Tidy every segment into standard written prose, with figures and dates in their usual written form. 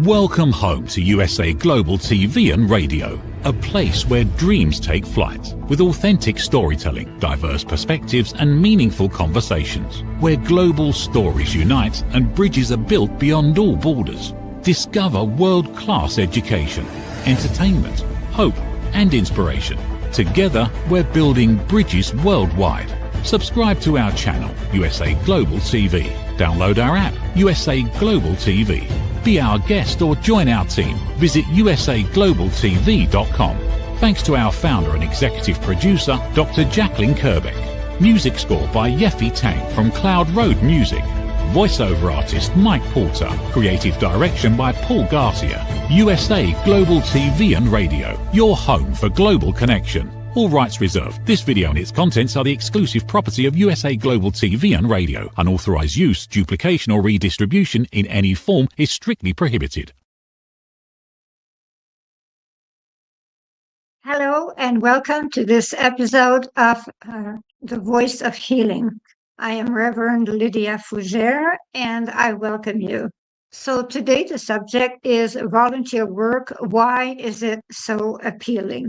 Welcome home to USA Global TV and Radio, a place where dreams take flight, with authentic storytelling, diverse perspectives and meaningful conversations, where global stories unite and bridges are built beyond all borders. Discover world-class education, entertainment, hope and inspiration. Together, we're building bridges worldwide. Subscribe to our channel, USA Global TV. Download our app, USA Global TV. Be our guest or join our team. Visit usaglobaltv.com. Thanks to our founder and executive producer, Dr. Jacqueline Kerbeck. Music score by Yeffy Tang from Cloud Road Music. Voiceover artist Mike Porter. Creative direction by Paul Garcia. USA Global TV and Radio. Your home for global connection. All rights reserved. This video and its contents are the exclusive property of USA Global TV and Radio. Unauthorized use, duplication or redistribution in any form is strictly prohibited. Hello and welcome to this episode of The Voice of Healing. I am Reverend Lydia Fougères and I welcome you. So today the subject is volunteer work. Why is it so appealing?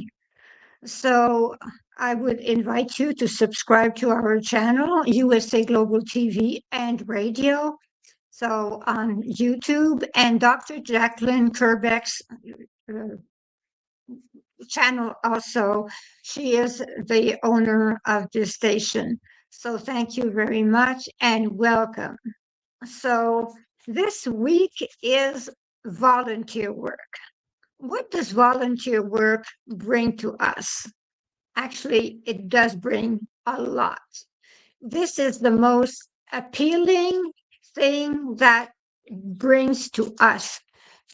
So I would invite you to subscribe to our channel, USA Global TV and Radio. So on YouTube and Dr. Jacqueline Kerbeck's channel also. She is the owner of this station. So thank you very much and welcome. So this week is volunteer work. What does volunteer work bring to us? Actually, it does bring a lot. This is the most appealing thing that brings to us.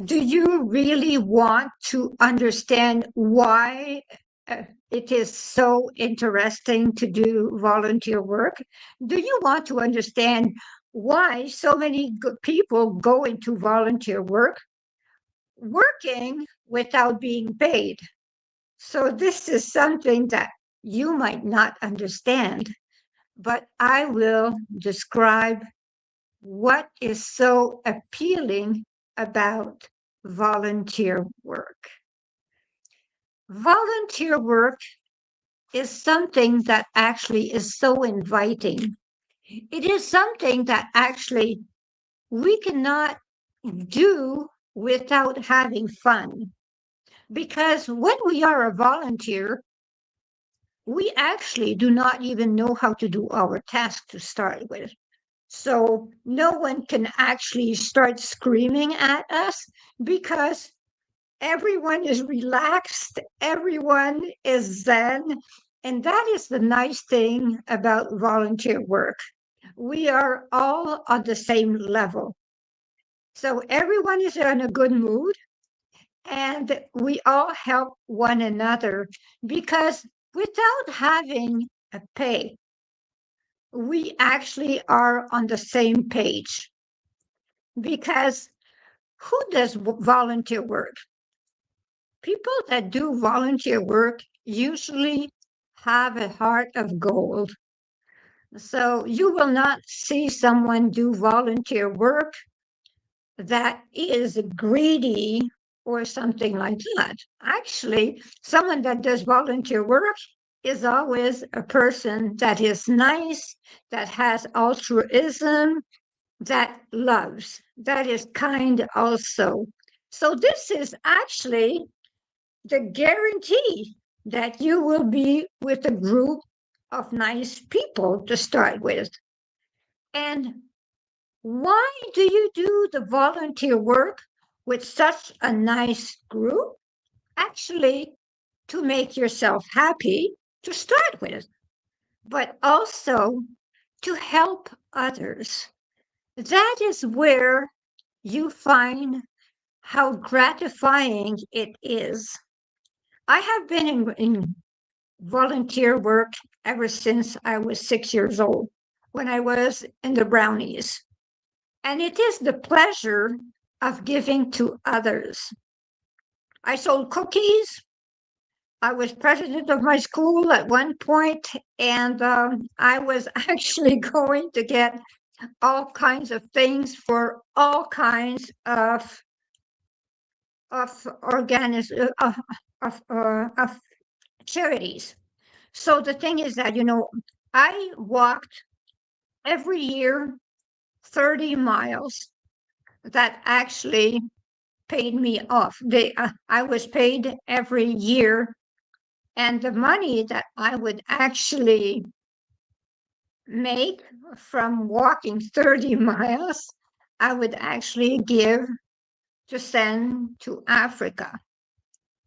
Do you really want to understand why it is so interesting to do volunteer work? Do you want to understand why so many good people go into volunteer work? Working without being paid. So this is something that you might not understand, but I will describe what is so appealing about volunteer work. Volunteer work is something that actually is so inviting. It is something that actually we cannot do without having fun. Because when we are a volunteer, we actually do not even know how to do our task to start with. So no one can actually start screaming at us because everyone is relaxed, everyone is zen, and that is the nice thing about volunteer work. We are all on the same level. So everyone is in a good mood, and we all help one another because without having a pay, we actually are on the same page. Because who does volunteer work? People that do volunteer work usually have a heart of gold. So you will not see someone do volunteer work that is greedy or something like that. Actually, someone that does volunteer work is always a person that is nice, that has altruism, that loves, that is kind also. So this is actually the guarantee that you will be with a group of nice people to start with. And why do you do the volunteer work with such a nice group? Actually, to make yourself happy to start with, but also to help others. That is where you find how gratifying it is. I have been in volunteer work ever since I was 6 years old, when I was in the Brownies. And it is the pleasure of giving to others. I sold cookies. I was president of my school at one point, and I was actually going to get all kinds of things for all kinds of of of charities. So the thing is that, I walked every year 30 miles that actually paid me off. I was paid every year, and the money that I would actually make from walking 30 miles, I would actually give to send to Africa.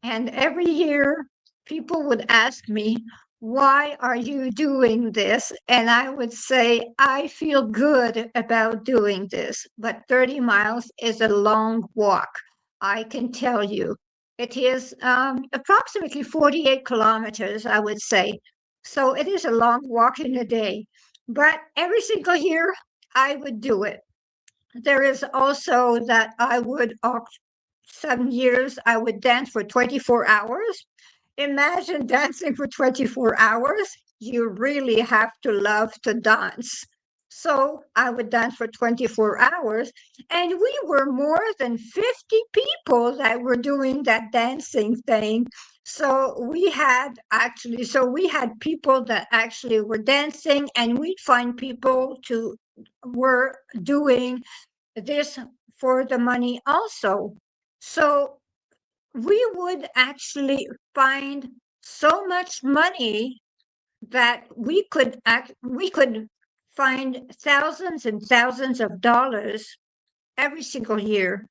And every year, people would ask me, why are you doing this? And I would say, I feel good about doing this. But 30 miles is a long walk, I can tell you. It is approximately 48 kilometers, I would say. So it is a long walk in a day. But every single year, I would do it. There is also that I would, 7 years, I would dance for 24 hours. Imagine dancing for 24 hours. You really have to love to dance. So I would dance for 24 hours, and we were more than 50 people that were doing that dancing thing. So we had people that actually were dancing, and we'd find people to were doing this for the money also. So we would actually find so much money that we could find thousands and thousands of dollars every single year.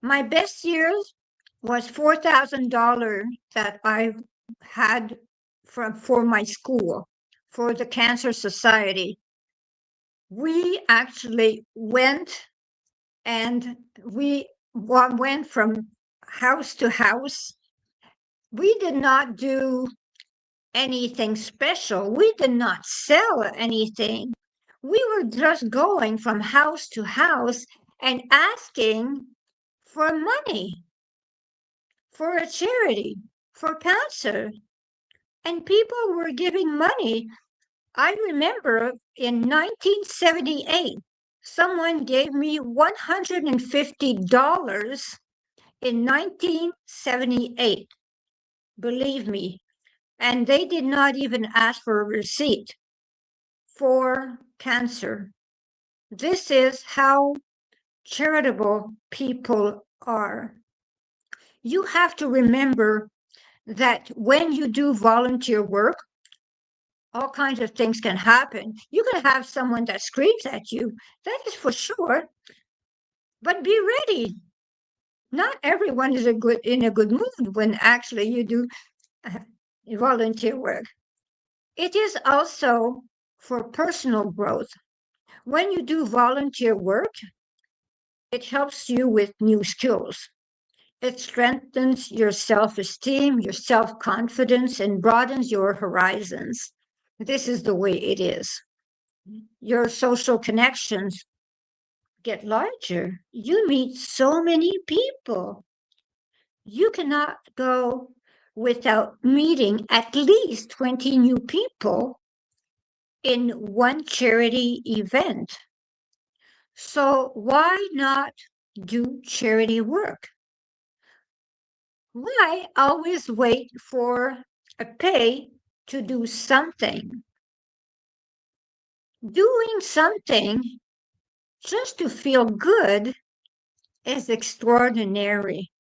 My best years was $4,000 that I had for my school, for the Cancer Society. We actually went and we went from house to house. We did not do anything special. We did not sell anything. We were just going from house to house and asking for money for a charity, for cancer. And people were giving money. I remember in 1978, someone gave me $150 in 1978. Believe me. And they did not even ask for a receipt for cancer. This is how charitable people are. You have to remember that when you do volunteer work, all kinds of things can happen. You can have someone that screams at you, that is for sure. But be ready. Not everyone is in a good mood when actually you do volunteer work. It is also for personal growth. When you do volunteer work, it helps you with new skills. It strengthens your self-esteem, your self-confidence, and broadens your horizons. This is the way it is. Your social connections get larger. You meet so many people. You cannot go without meeting at least 20 new people in one charity event. So why not do charity work? Why always wait for a pay to do something? Doing something just to feel good is extraordinary.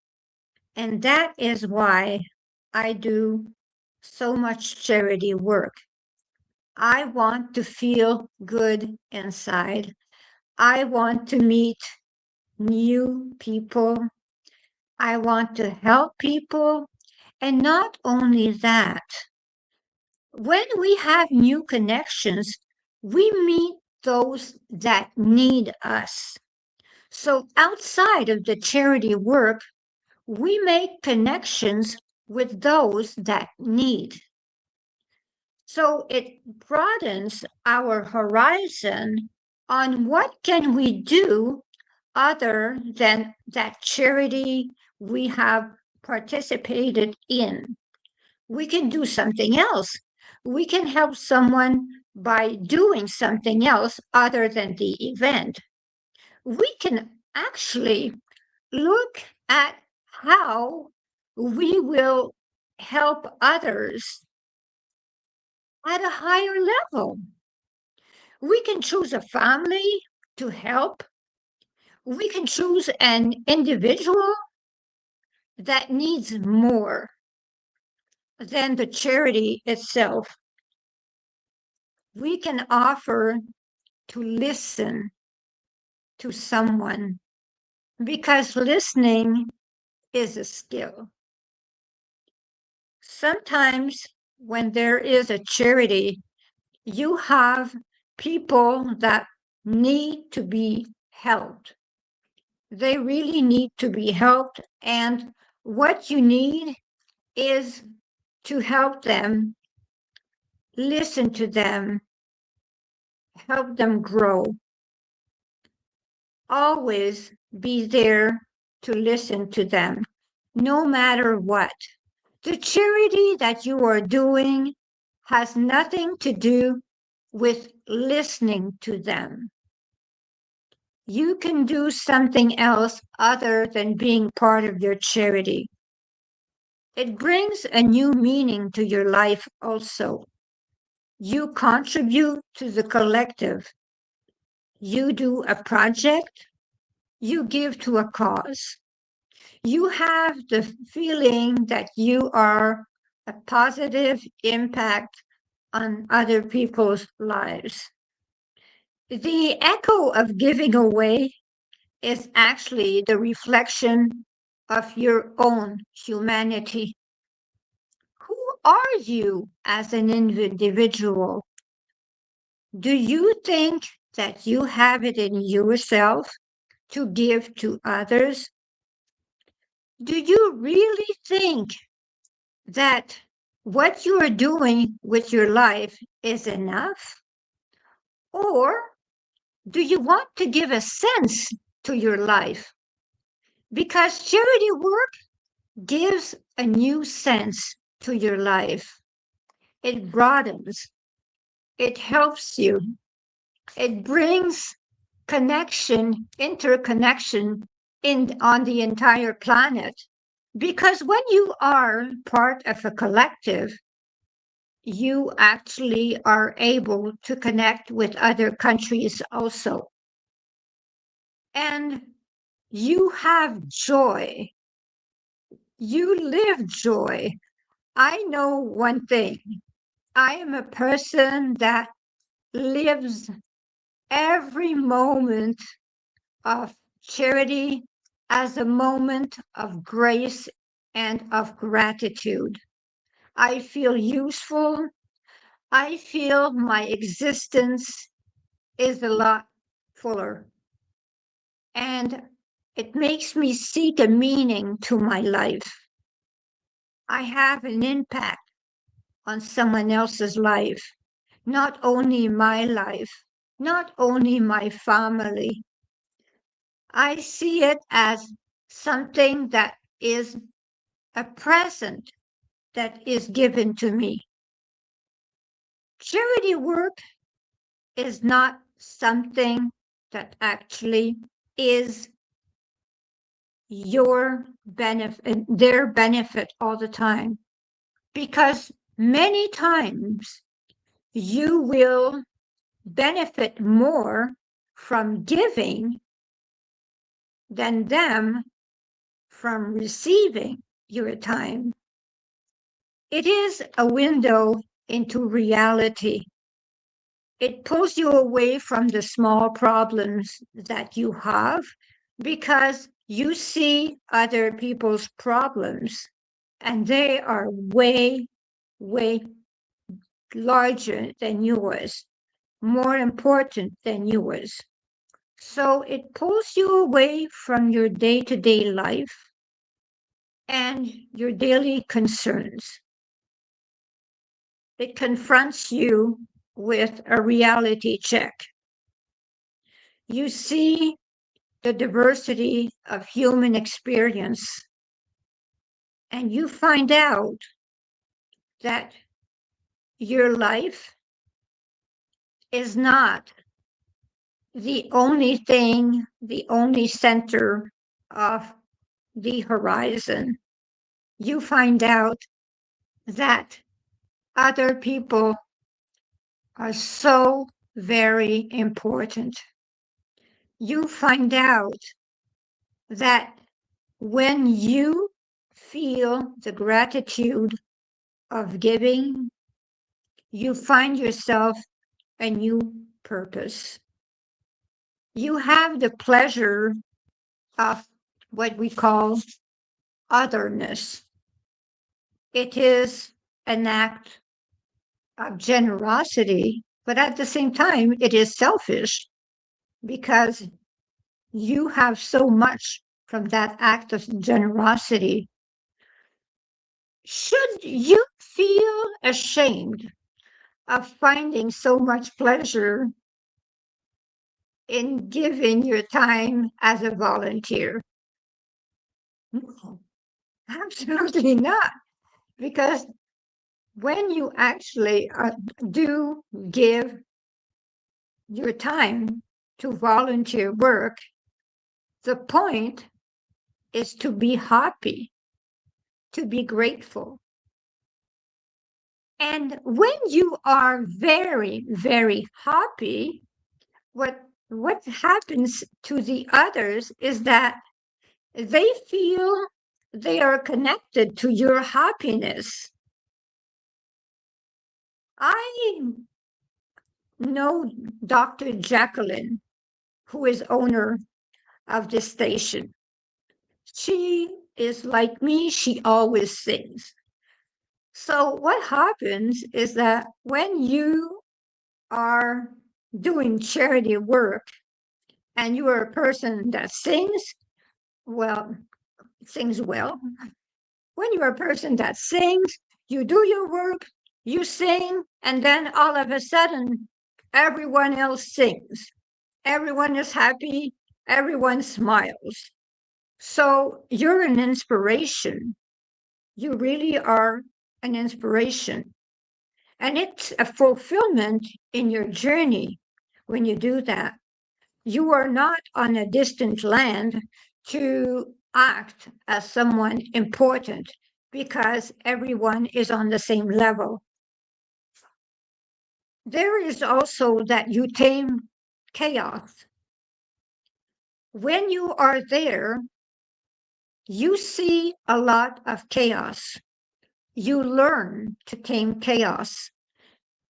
And that is why I do so much charity work. I want to feel good inside. I want to meet new people. I want to help people. And not only that, when we have new connections, we meet those that need us. So outside of the charity work, we make connections with those that need. So it broadens our horizon on what can we do other than that charity we have participated in. We can do something else. We can help someone by doing something else other than the event. We can actually look at how we will help others at a higher level. We can choose a family to help. We can choose an individual that needs more than the charity itself. We can offer to listen to someone because listening is a skill. Sometimes when there is a charity, you have people that need to be helped. They really need to be helped. And what you need is to help them, listen to them, help them grow. Always be there to listen to them, no matter what. The charity that you are doing has nothing to do with listening to them. You can do something else other than being part of your charity. It brings a new meaning to your life also. You contribute to the collective. You do a project. You give to a cause. You have the feeling that you are a positive impact on other people's lives. The echo of giving away is actually the reflection of your own humanity. Who are you as an individual? Do you think that you have it in yourself to give to others? Do you really think that what you are doing with your life is enough? Or do you want to give a sense to your life? Because charity work gives a new sense to your life. It broadens, it helps you, it brings connection, interconnection on the entire planet. Because when you are part of a collective, you actually are able to connect with other countries also. And you have joy. You live joy. I know one thing. I am a person that lives every moment of charity as a moment of grace and of gratitude. I feel useful. I feel my existence is a lot fuller. And it makes me seek a meaning to my life. I have an impact on someone else's life, not only my life, not only my family. I see it as something that is a present that is given to me. Charity work is not something that actually is your benefit, their benefit all the time. Because many times you will benefit more from giving than them from receiving your time. It is a window into reality. It pulls you away from the small problems that you have because you see other people's problems and they are way, way larger than yours, more important than yours. So it pulls you away from your day-to-day life and your daily concerns. It confronts you with a reality check. You see the diversity of human experience, and you find out that your life is not the only thing, the only center of the horizon, you find out that other people are so very important. You find out that when you feel the gratitude of giving, you find yourself a new purpose. You have the pleasure of what we call otherness. It is an act of generosity, but at the same time, it is selfish because you have so much from that act of generosity. Should you feel ashamed of finding so much pleasure in giving your time as a volunteer? No, absolutely not. Because when you actually do give your time to volunteer work, the point is to be happy, to be grateful. And when you are very, very happy, what happens to the others is that they feel they are connected to your happiness. I know Dr. Jacqueline, who is owner of this station. She is like me, she always sings. So what happens is that when you are doing charity work and you are a person that well, sings well, when you're a person that sings, you do your work, you sing, and then all of a sudden, everyone else sings. Everyone is happy, everyone smiles. So you're an inspiration. You really are an inspiration. And it's a fulfillment in your journey when you do that. You are not on a distant land to act as someone important because everyone is on the same level. There is also that you tame chaos. When you are there, you see a lot of chaos. You learn to tame chaos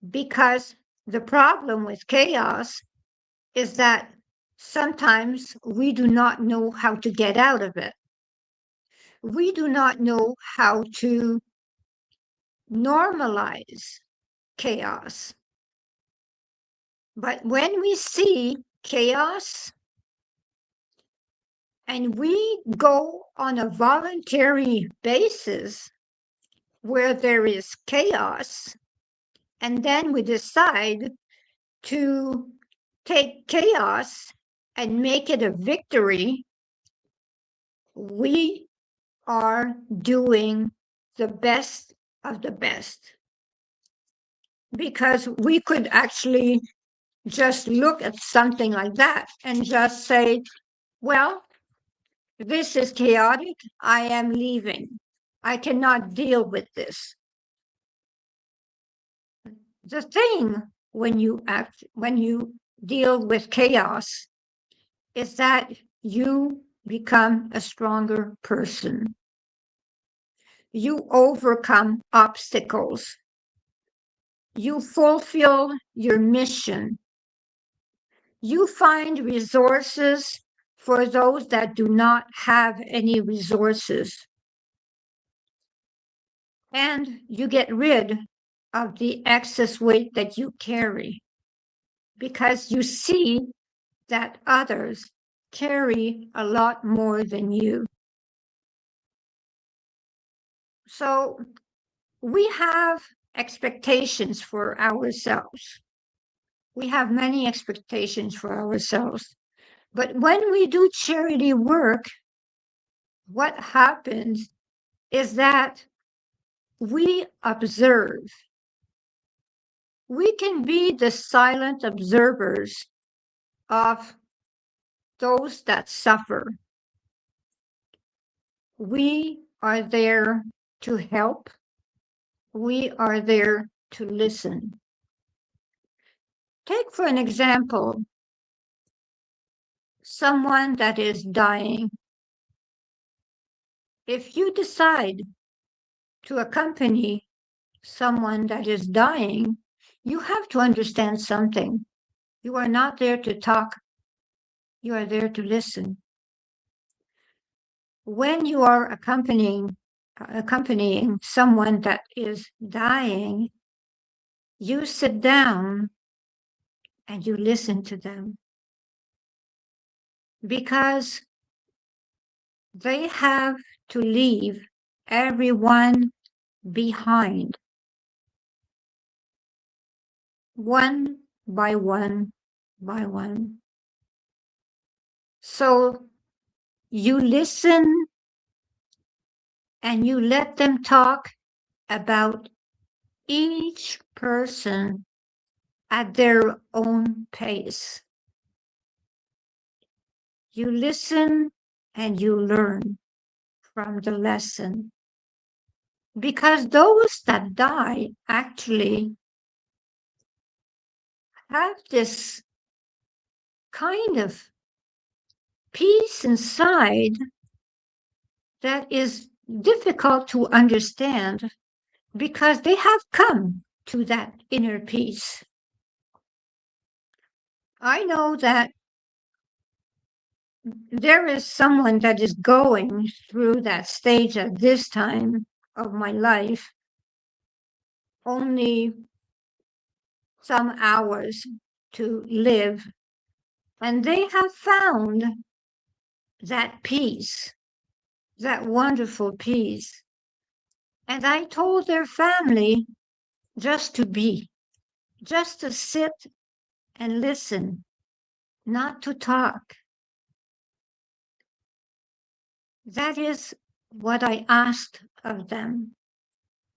because the problem with chaos is that sometimes we do not know how to get out of it. We do not know how to normalize chaos. But when we see chaos and we go on a voluntary basis where there is chaos, and then we decide to take chaos and make it a victory, we are doing the best of the best. Because we could actually just look at something like that and just say, well, this is chaotic. I am leaving. I cannot deal with this. The thing when you deal with chaos is that you become a stronger person. You overcome obstacles. You fulfill your mission. You find resources for those that do not have any resources. And you get rid of the excess weight that you carry because you see that others carry a lot more than you. So we have expectations for ourselves. We have many expectations for ourselves. But when we do charity work, what happens is that we observe. We can be the silent observers of those that suffer. We are there to help. We are there to listen. Take for an example, someone that is dying. If you decide to accompany someone that is dying, you have to understand something. You are not there to talk. You are there to listen. When you are accompanying someone that is dying, you sit down and you listen to them, because they have to leave everyone behind, one by one by one. So you listen and you let them talk about each person at their own pace. You listen and you learn from the lesson. Because those that die actually have this kind of peace inside that is difficult to understand, because they have come to that inner peace. I know that there is someone that is going through that stage at this time of my life, only some hours to live, and they have found that peace, that wonderful peace. And I told their family just to be, just to sit and listen, not to talk. That is what I asked of them,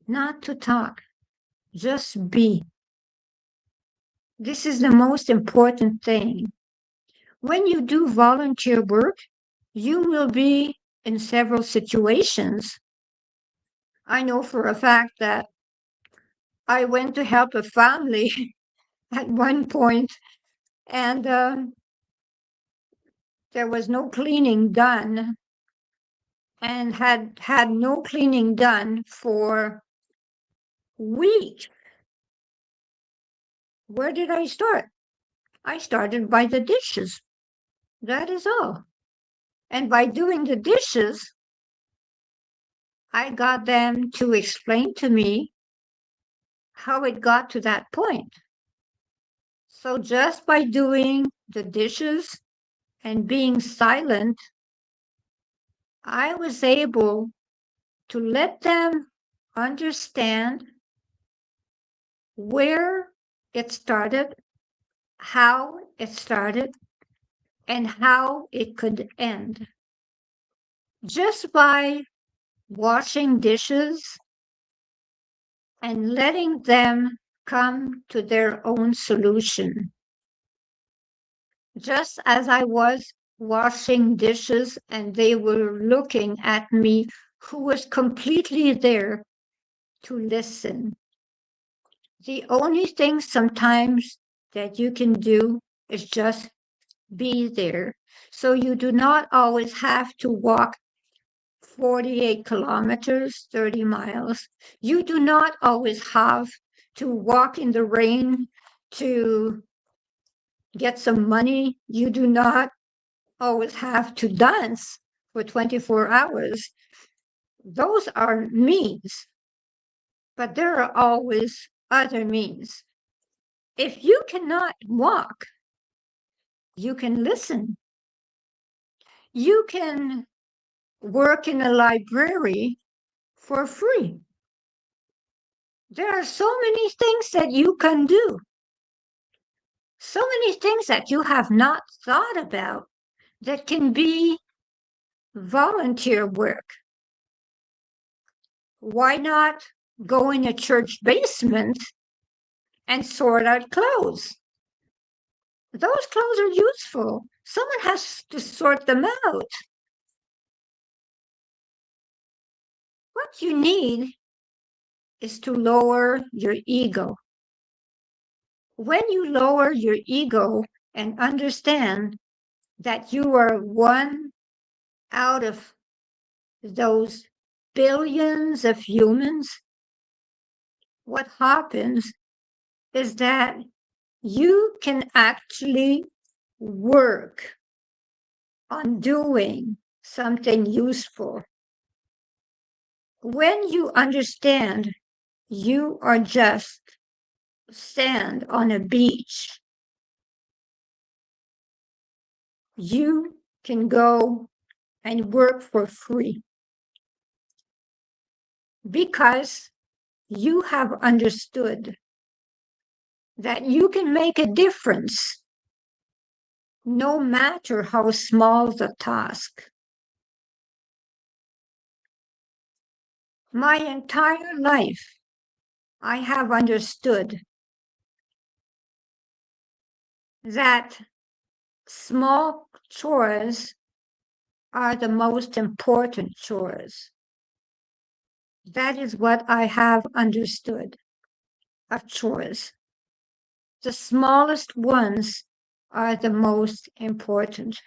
not to talk, just be. This is the most important thing. When you do volunteer work, you will be in several situations. I know for a fact that I went to help a family at one point, and there was no cleaning done, and had no cleaning done for weeks. Where did I start? I started by the dishes. That is all. And by doing the dishes, I got them to explain to me how it got to that point. So just by doing the dishes and being silent, I was able to let them understand where it started, how it started, and how it could end. Just by washing dishes and letting them come to their own solution. Just as I was washing dishes and they were looking at me, who was completely there to listen. The only thing sometimes that you can do is just be there. So you do not always have to walk 48 kilometers, 30 miles. You do not always have to walk in the rain to get some money. You do not always have to dance for 24 hours. Those are means, but there are always other means. If you cannot walk, you can listen. You can work in a library for free. There are so many things that you can do. So many things that you have not thought about that can be volunteer work. Why not go in a church basement and sort out clothes? Those clothes are useful. Someone has to sort them out. What you need is to lower your ego. When you lower your ego and understand that you are one out of those billions of humans, what happens is that you can actually work on doing something useful. When you understand you are just sand on a beach, you can go and work for free because you have understood that you can make a difference no matter how small the task. My entire life, I have understood that small chores are the most important chores. That is what I have understood of chores. The smallest ones are the most important.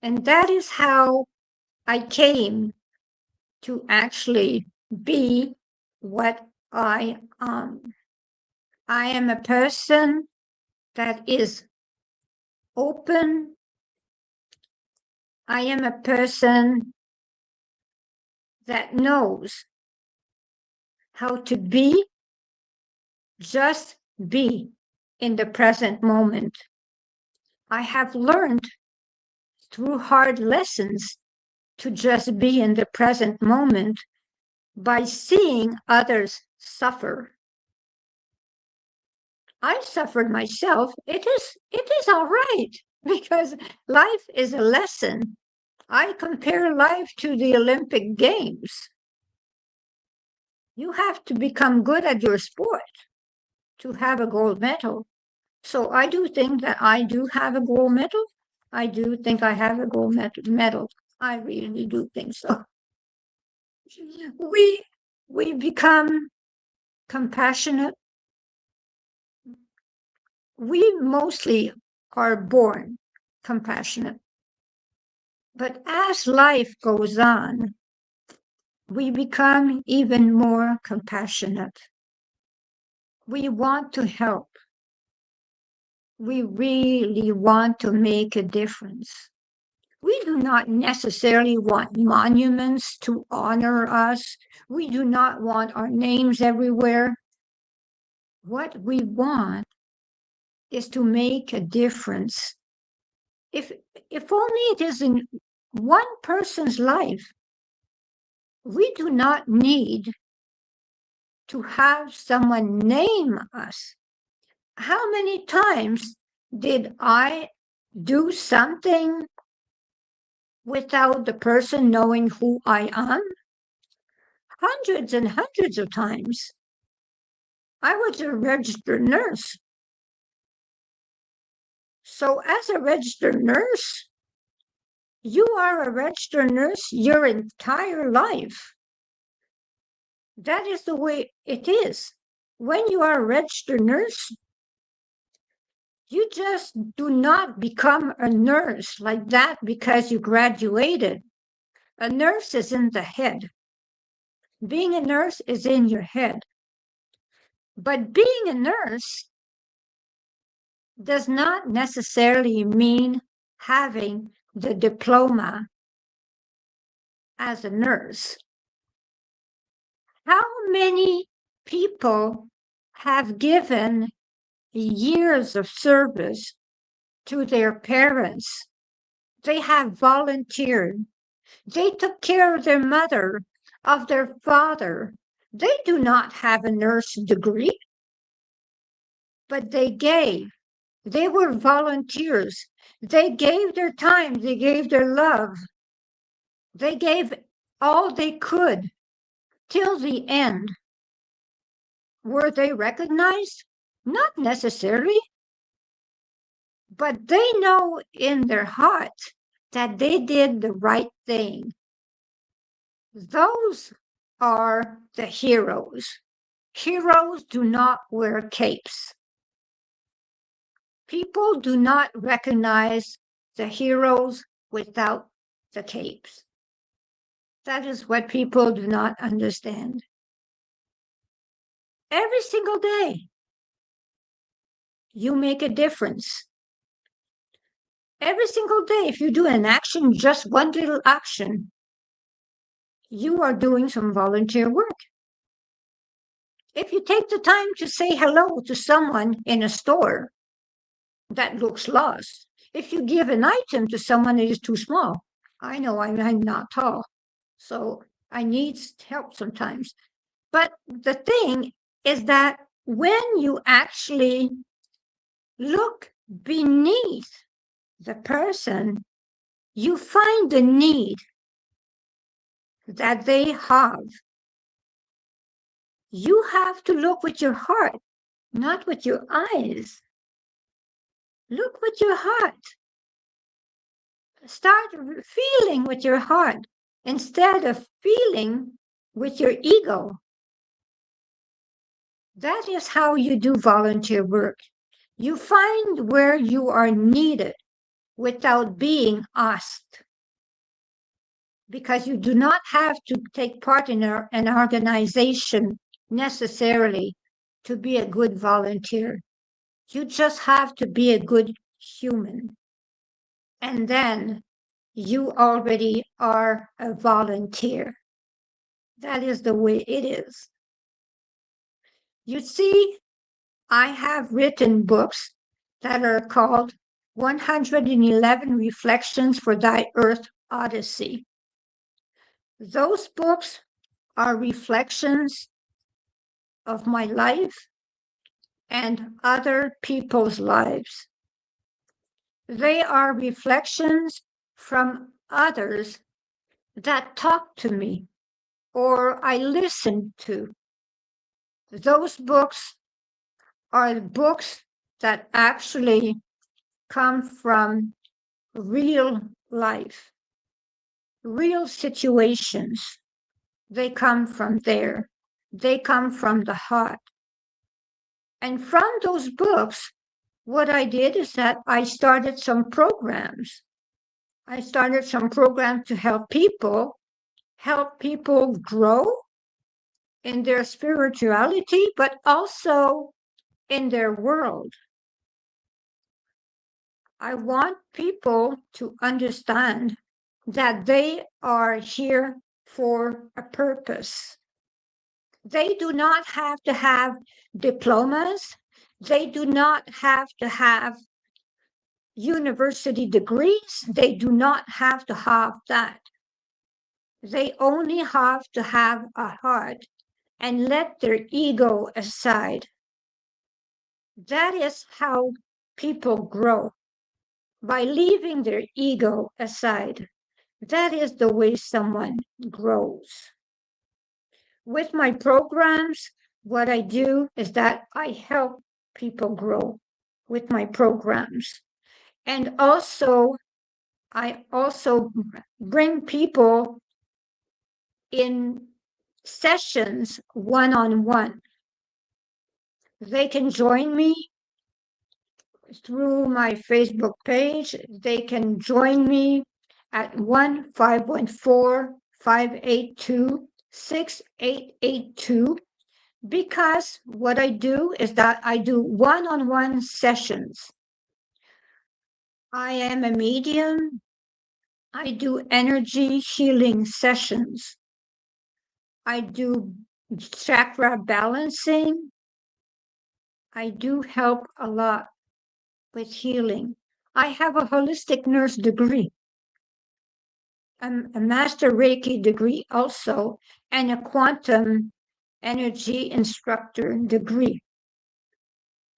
And that is how I came to actually be what I am. I am a person that is open. I am a person that knows how to just be in the present moment. I have learned through hard lessons to just be in the present moment by seeing others suffer. I suffered myself. It is all right because life is a lesson. I compare life to the Olympic Games. You have to become good at your sport to have a gold medal. So I do think that I do have a gold medal. I do think I have a gold medal. I really do think so. We become compassionate. We mostly are born compassionate. But as life goes on, we become even more compassionate. We want to help. We really want to make a difference. We do not necessarily want monuments to honor us. We do not want our names everywhere. What we want is to make a difference. If only it is in one person's life, we do not need to have someone name us. How many times did I do something without the person knowing who I am? Hundreds and hundreds of times. I was a registered nurse. So as a registered nurse, you are a registered nurse your entire life. That is the way it is. When you are a registered nurse, you just do not become a nurse like that because you graduated. A nurse is in the head. Being a nurse is in your head. But being a nurse does not necessarily mean having the diploma as a nurse. How many people have given years of service to their parents? They have volunteered. They took care of their mother, of their father. They do not have a nurse degree, but they gave. They were volunteers. They gave their time. They gave their love. They gave all they could till the end. Were they recognized? Not necessarily. But they know in their heart that they did the right thing. Those are the heroes. Heroes do not wear capes. People do not recognize the heroes without the capes. That is what people do not understand. Every single day, you make a difference. Every single day, if you do an action, just one little action, you are doing some volunteer work. If you take the time to say hello to someone in a store that looks lost, if you give an item to someone that is too small, I know I'm not tall, so I need help sometimes. But the thing is that when you actually look beneath the person, you find the need that they have. You have to look with your heart, not with your eyes. Look with your heart. Start feeling with your heart instead of feeling with your ego. That is how you do volunteer work. You find where you are needed without being asked. Because you do not have to take part in an organization necessarily to be a good volunteer. You just have to be a good human. And then you already are a volunteer. That is the way it is. You see, I have written books that are called 111 Reflections for Thy Earth Odyssey. Those books are reflections of my life and other people's lives. They are reflections from others that talk to me or I listen to. Those books are books that actually come from real life, real situations. They come from there. They come from the heart. And from those books, what I did is that I started some programs. I started some programs to help people grow in their spirituality, but also in their world. I want people to understand that they are here for a purpose. They do not have to have diplomas. They do not have to have university degrees. They do not have to have that. They only have to have a heart and let their ego aside. That is how people grow, by leaving their ego aside. That is the way someone grows. With my programs, what I do is that I help people grow with my programs. And also, I also bring people in sessions one-on-one. They can join me through my Facebook page. They can join me at 1-514-582-6882, because what I do is that I do one-on-one sessions. I am a medium. I do energy healing sessions. I do chakra balancing. I do help a lot with healing. I have a holistic nurse degree, a master Reiki degree also, and a quantum energy instructor degree.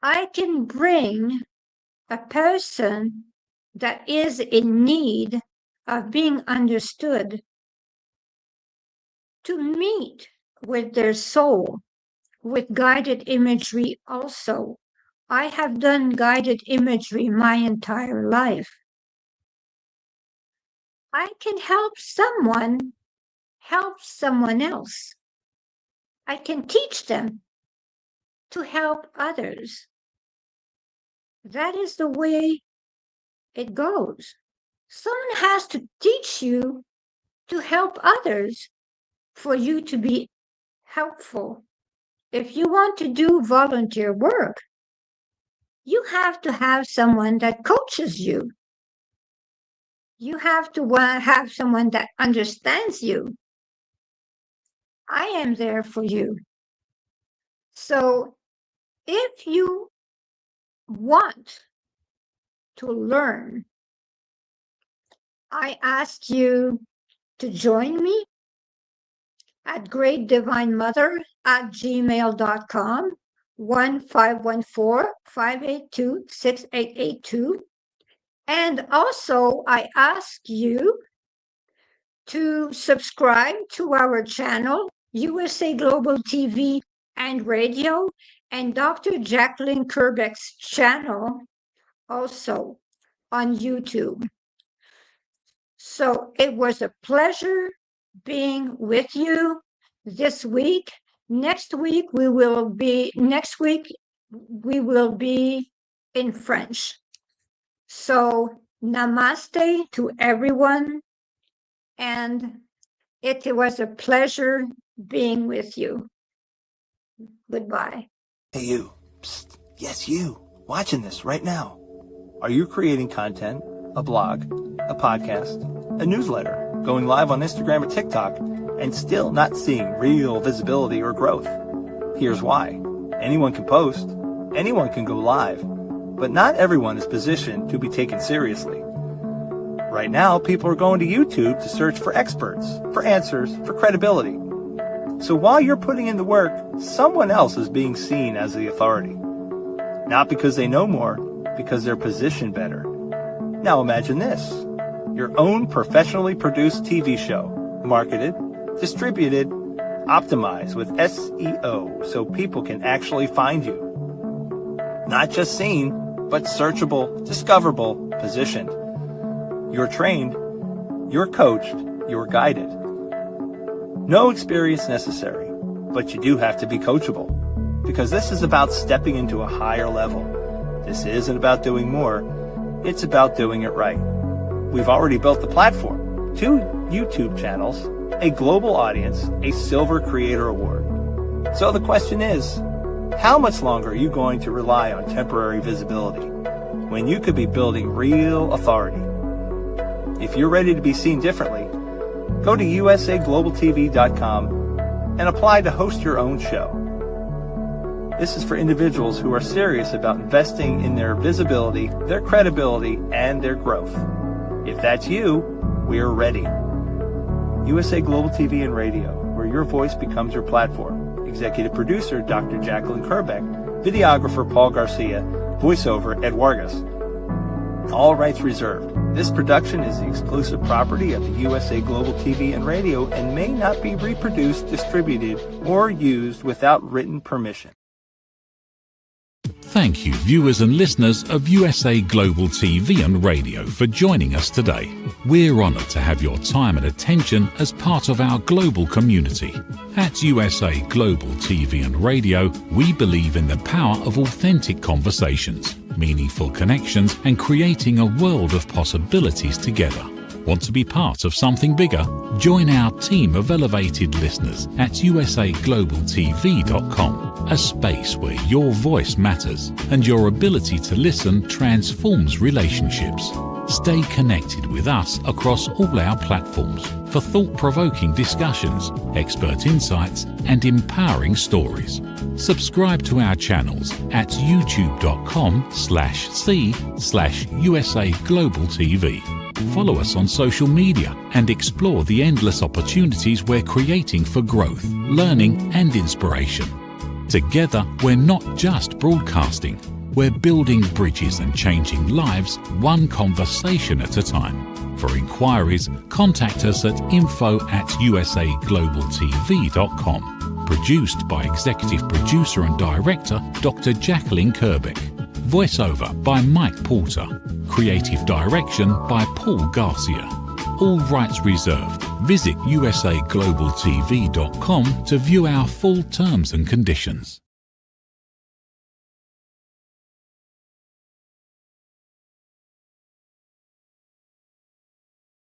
I can bring a person that is in need of being understood to meet with their soul with guided imagery also. I have done guided imagery my entire life. I can help someone help someone else. I can teach them to help others. That is the way it goes. Someone has to teach you to help others for you to be helpful. If you want to do volunteer work, you have to have someone that coaches you. You have to have someone that understands you. I am there for you. So if you want to learn, I ask you to join me at greatdivinemother@gmail.com, 1-514-582-6882. And also, I ask you to subscribe to our channel, USA Global TV and Radio, and Dr. Jacqueline Kerbeck's channel, also on YouTube. So it was a pleasure being with you this week. Next week we will be in French. So namaste to everyone, and it was a pleasure being with you. Goodbye. Hey you, psst. Yes you, watching this right now. Are you creating content, a blog, a podcast, a newsletter, going live on Instagram or TikTok, and still not seeing real visibility or growth? Here's why. Anyone can post, anyone can go live, but not everyone is positioned to be taken seriously. Right now, people are going to YouTube to search for experts, for answers, for credibility. So while you're putting in the work, someone else is being seen as the authority. Not because they know more, because they're positioned better. Now imagine this. Your own professionally produced TV show, marketed, distributed, optimized with SEO so people can actually find you. Not just seen, but searchable, discoverable, positioned. You're trained, you're coached, you're guided. No experience necessary, but you do have to be coachable, because this is about stepping into a higher level. This isn't about doing more, it's about doing it right. We've already built the platform, 2 YouTube channels, a global audience, a Silver Creator Award. So the question is, how much longer are you going to rely on temporary visibility when you could be building real authority? If you're ready to be seen differently, go to usaglobaltv.com and apply to host your own show. This is for individuals who are serious about investing in their visibility, their credibility, and their growth. If that's you, we're ready. USA Global TV and Radio, where your voice becomes your platform. Executive producer, Dr. Jacqueline Kerbeck. Videographer, Paul Garcia. Voiceover, Ed Vargas. All rights reserved. This production is the exclusive property of the USA Global TV and Radio and may not be reproduced, distributed, or used without written permission. Thank you, viewers and listeners of USA Global TV and Radio, for joining us today. We're honoured to have your time and attention as part of our global community. At USA Global TV and Radio, we believe in the power of authentic conversations, meaningful connections, and creating a world of possibilities together. Want to be part of something bigger? Join our team of elevated listeners at usaglobaltv.com, a space where your voice matters and your ability to listen transforms relationships. Stay connected with us across all our platforms for thought-provoking discussions, expert insights, and empowering stories. Subscribe to our channels at youtube.com/c/USA Global TV. Follow us on social media and explore the endless opportunities we're creating for growth, learning, and inspiration. Together, we're not just broadcasting, we're building bridges and changing lives one conversation at a time. For inquiries, contact us at info@usaglobaltv.com. Produced by Executive Producer and Director Dr. Jacqueline Kerbeck. Voiceover by Mike Porter. Creative direction by Paul Garcia. All rights reserved. Visit usaglobaltv.com to view our full terms and conditions.